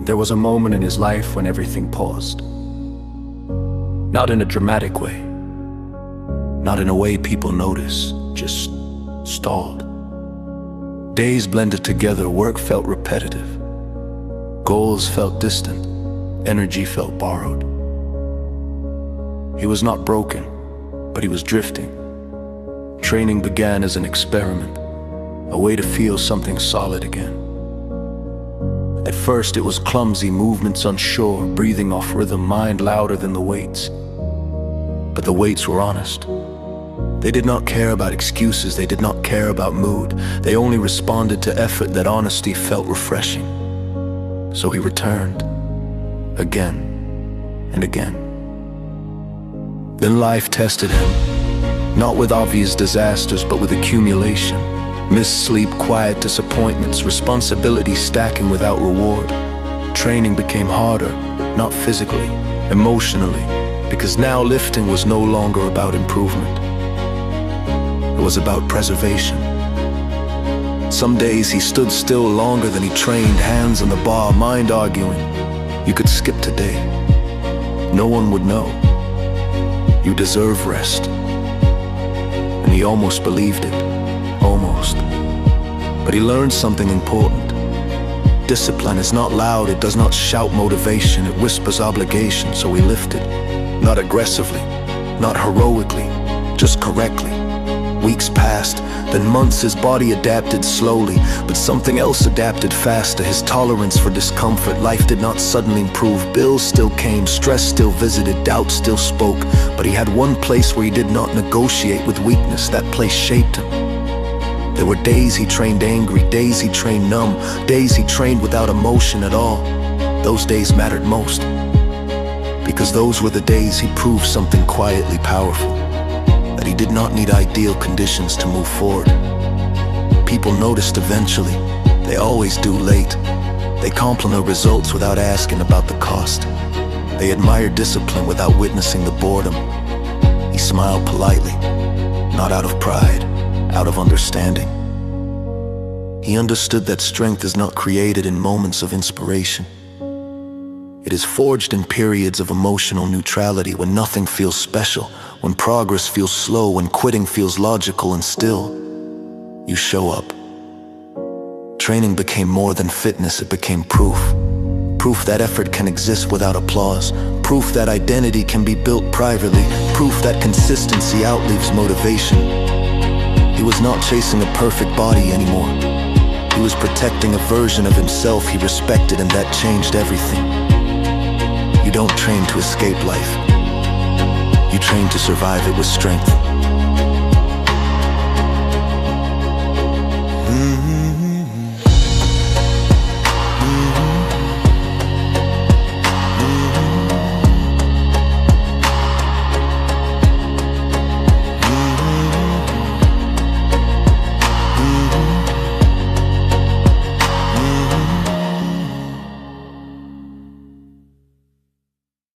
There was a moment in his life when everything paused. Not in a dramatic way, not in a way people notice, just stalled. Days blended together, work felt repetitive. Goals felt distant, energy felt borrowed. He was not broken, but he was drifting. Training began as an experiment, a way to feel something solid again. At first it was clumsy, movements unsure, breathing off rhythm, mind louder than the weights. But the weights were honest. They did not care about excuses, they did not care about mood. They only responded to effort. That honesty felt refreshing. So he returned, again and again. Then life tested him, not with obvious disasters, but with accumulation. Missed sleep, quiet disappointments, responsibility stacking without reward. Training became harder, not physically, emotionally, because now lifting was no longer about improvement. It was about preservation. Some days he stood still longer than he trained, hands on the bar, mind arguing. You could skip today. No one would know. You deserve rest. And he almost believed it. Almost. But he learned something important. Discipline is not loud, it does not shout motivation, it whispers obligation. So he lifted, not aggressively, not heroically, just correctly. Weeks passed, then months. His body adapted slowly, but something else adapted faster. His tolerance for discomfort. Life did not suddenly improve. Bills still came, stress still visited, doubt still spoke. But he had one place where he did not negotiate with weakness. That place shaped him. There were days he trained angry, days he trained numb, days he trained without emotion at all. Those days mattered most, because those were the days he proved something quietly powerful, that he did not need ideal conditions to move forward. People noticed eventually, they always do late. They compliment results without asking about the cost. They admire discipline without witnessing the boredom. He smiled politely, not out of pride, out of understanding. He understood that strength is not created in moments of inspiration. It is forged in periods of emotional neutrality, when nothing feels special, when progress feels slow, when quitting feels logical, and still, you show up. Training became more than fitness, it became proof. Proof that effort can exist without applause. Proof that identity can be built privately. Proof that consistency outlives motivation. He was not chasing a perfect body anymore. He was protecting a version of himself he respected, and that changed everything. You don't train to escape life. You train to survive it with strength.